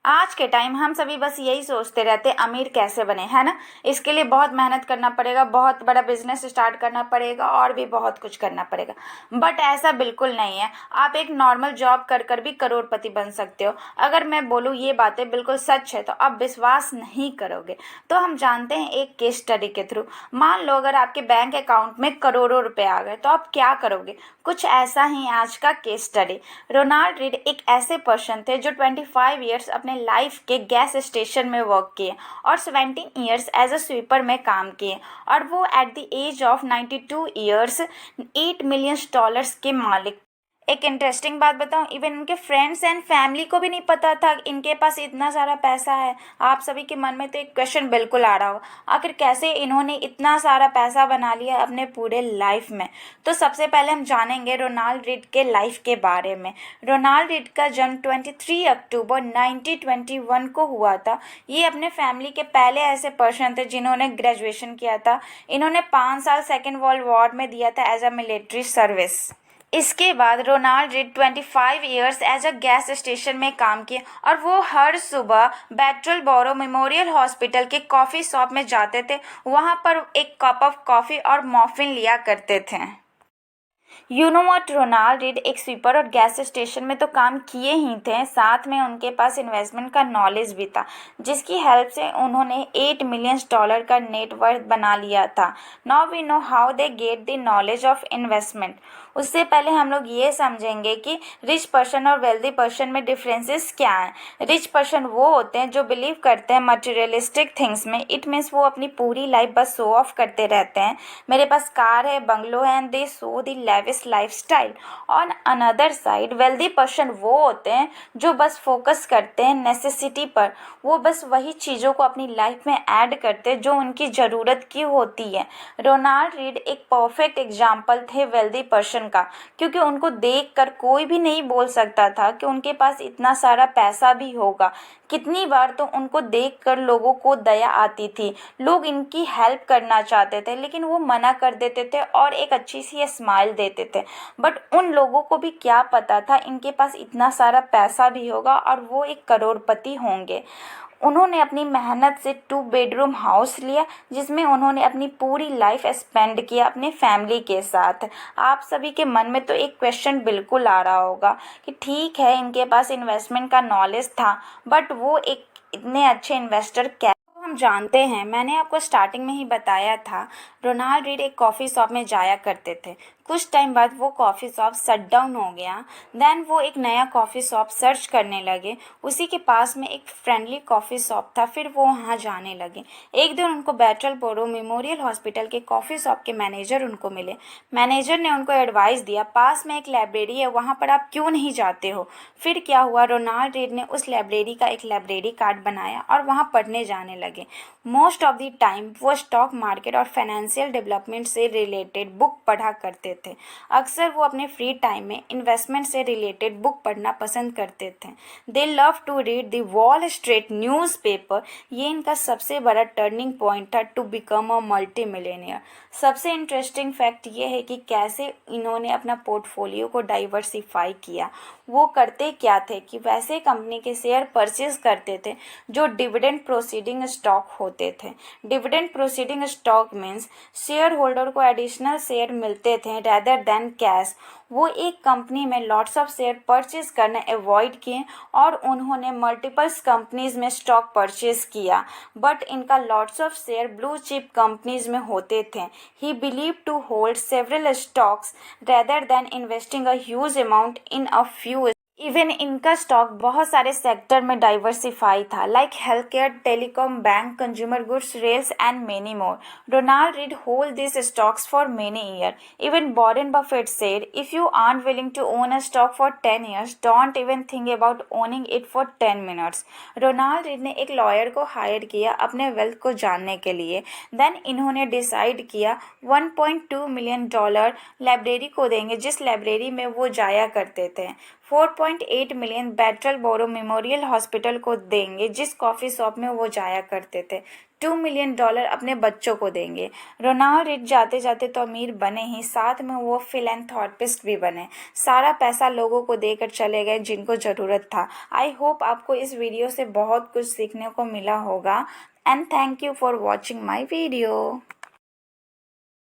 आज के टाइम हम सभी बस यही सोचते रहते अमीर कैसे बने, है ना। इसके लिए बहुत मेहनत करना पड़ेगा, बहुत बड़ा बिजनेस स्टार्ट करना पड़ेगा और भी बहुत कुछ करना पड़ेगा। बट ऐसा बिल्कुल नहीं है। आप एक नॉर्मल जॉब कर कर भी करोड़पति बन सकते हो। अगर मैं बोलूँ ये बातें बिल्कुल सच है तो आप विश्वास नहीं करोगे। तो हम जानते हैं एक केस स्टडी के थ्रू। मान लो अगर आपके बैंक अकाउंट में करोड़ों रुपए आ गए तो आप क्या करोगे। कुछ ऐसा ही आज का केस स्टडी। रोनाल्ड रीड एक ऐसे पर्सन थे जो 25 ईयर्स अपने लाइफ के गैस स्टेशन में वर्क किए और 17 ईयर्स एज अ स्वीपर में काम किए, और वो at the age of 92 years $8 million के मालिक। एक इंटरेस्टिंग बात बताऊं, इवन इनके फ्रेंड्स एंड फैमिली को भी नहीं पता था कि इनके पास इतना सारा पैसा है। आप सभी के मन में तो एक क्वेश्चन बिल्कुल आ रहा होगा, आखिर कैसे इन्होंने इतना सारा पैसा बना लिया अपने पूरे लाइफ में। तो सबसे पहले हम जानेंगे रोनाल्ड रीड के लाइफ के बारे में। रोनाल्ड रीड का जन्म 23 अक्टूबर 1921 को हुआ था। ये अपने फैमिली के पहले ऐसे पर्सन थे जिन्होंने ग्रेजुएशन किया था। इन्होंने 5 साल सेकेंड वर्ल्ड वॉर में दिया था एज अ मिलिट्री सर्विस। इसके बाद Ronald Read 25 years as a gas station में काम किए, और वो हर सुबह बैटल बोरो मेमोरियल हॉस्पिटल के कॉफ़ी शॉप में जाते थे। वहाँ पर एक कप ऑफ कॉफ़ी और मॉफिन लिया करते थे। You know what, Ronald Read एक स्वीपर और गैस स्टेशन में तो काम किए ही थे, साथ में उनके पास इन्वेस्टमेंट का नॉलेज भी था, जिसकी हेल्प से उन्होंने $8 मिलियन का नेटवर्थ बना लिया था। Now we know how they get the knowledge of investment. उससे पहले हम लोग ये समझेंगे कि रिच पर्सन और वेल्दी पर्सन में डिफरेंसेस क्या हैं। रिच पर्सन वो होते हैं जो बिलीव करते हैं मटेरियलिस्टिक थिंग्स में। इट मीन्स वो अपनी पूरी लाइफ बस शो ऑफ करते रहते हैं, मेरे पास कार है, बंगलो है, and they show the lavish lifestyle. On another side wealthy person वो होते हैं जो बस फोकस करते हैं नेसेसिटी पर। वो बस वही चीज़ों को अपनी लाइफ में ऐड करते हैं जो उनकी ज़रूरत की होती है। रोनाल्ड रीड एक परफेक्ट एग्जाम्पल थे वेल्दी पर्सन का, क्योंकि उनको देखकर कोई भी नहीं बोल सकता था कि उनके पास इतना सारा पैसा भी होगा। कितनी बार तो उनको देखकर लोगों को दया आती थी, लोग इनकी हेल्प करना चाहते थे लेकिन वो मना कर देते थे और एक अच्छी सी स्माइल देते थे। बट उन लोगों को भी क्या पता था इनके पास इतना सारा पैसा भी होगा और वो एक करोड़पति होंगे। उन्होंने अपनी मेहनत से 2 बेडरूम हाउस लिया, जिसमें उन्होंने अपनी पूरी लाइफ स्पेंड किया अपने फैमिली के साथ। आप सभी के मन में तो एक क्वेश्चन बिल्कुल आ रहा होगा कि ठीक है इनके पास इन्वेस्टमेंट का नॉलेज था, बट वो एक इतने अच्छे इन्वेस्टर क्या। हम जानते हैं, मैंने आपको स्टार्टिंग में ही बताया था, रोनाल्ड रीड एक कॉफ़ी शॉप में जाया करते थे। कुछ टाइम बाद वो कॉफ़ी शॉप शट डाउन हो गया। देन वो एक नया कॉफ़ी शॉप सर्च करने लगे। उसी के पास में एक फ्रेंडली कॉफ़ी शॉप था, फिर वो वहाँ जाने लगे। एक दिन उनको बैटल बोरो मेमोरियल हॉस्पिटल के कॉफ़ी शॉप के मैनेजर उनको मिले। मैनेजर ने उनको एडवाइस दिया, पास में एक लाइब्रेरी है, वहाँ पर आप क्यों नहीं जाते हो। फिर क्या हुआ, रोनाल्ड रीड ने उस लाइब्रेरी का एक लाइब्रेरी कार्ड बनाया और वहाँ पढ़ने जाने लगे। मोस्ट ऑफ द टाइम वो स्टॉक मार्केट और फाइनेंशियल डेवलपमेंट से रिलेटेड बुक पढ़ा करते थे। अक्सर वो अपने फ्री टाइम में इन्वेस्टमेंट से रिलेटेड बुक पढ़ना पसंद करते थे। They love to read the Wall Street newspaper. ये इनका सबसे बड़ा टर्निंग पॉइंट था to become a multi millionaire. सबसे इंटरेस्टिंग फैक्ट ये है कि कैसे इन्होंने अपना पोर्टफोलियो को डाइवर्सिफाई किया। वो करते क्या थे कि वैसे कंपनी के शेयर परचेज करते थे जो डिविडेंड प्रोसीडिंग स्टॉक होते थे। Dividend proceeding stock means share holder को एडिशनल शेयर मिलते थे रेदर देन कैश। वो एक कंपनी में लॉट्स ऑफ शेयर परचेज करना अवॉइड किए और उन्होंने मल्टीपल्स कंपनीज में स्टॉक परचेज किया, बट इनका lots of share blue chip companies में होते थे। He believe to hold several stocks rather than investing a huge amount in a few. Even इनका स्टॉक बहुत सारे सेक्टर में डाइवर्सिफाई था, like health care, telecom, bank, consumer goods, rails and many more. Ronald Read hold these stocks for many years. Even Warren Buffett said, if you aren't willing to own a stock for 10 years, don't even think about owning it for 10 minutes. Ronald Read ने एक lawyer को higher किया अपने wealth को जानने के लिए। Then इन्होंने डिसाइड किया $1.2 मिलियन लाइब्रेरी को देंगे, जिस लाइब्रेरी में वो जाया करते थे। 4.8 मिलियन बैटल बोरो मेमोरियल हॉस्पिटल को देंगे, जिस कॉफ़ी शॉप में वो जाया करते थे। $2 मिलियन अपने बच्चों को देंगे। रोनाल्ड रीड जाते जाते तो अमीर बने ही, साथ में वो फिलैंथ्रोपिस्ट भी बने। सारा पैसा लोगों को देकर चले गए जिनको ज़रूरत था। आई होप आपको इस वीडियो से बहुत कुछ सीखने को मिला होगा। And thank you for watching my video.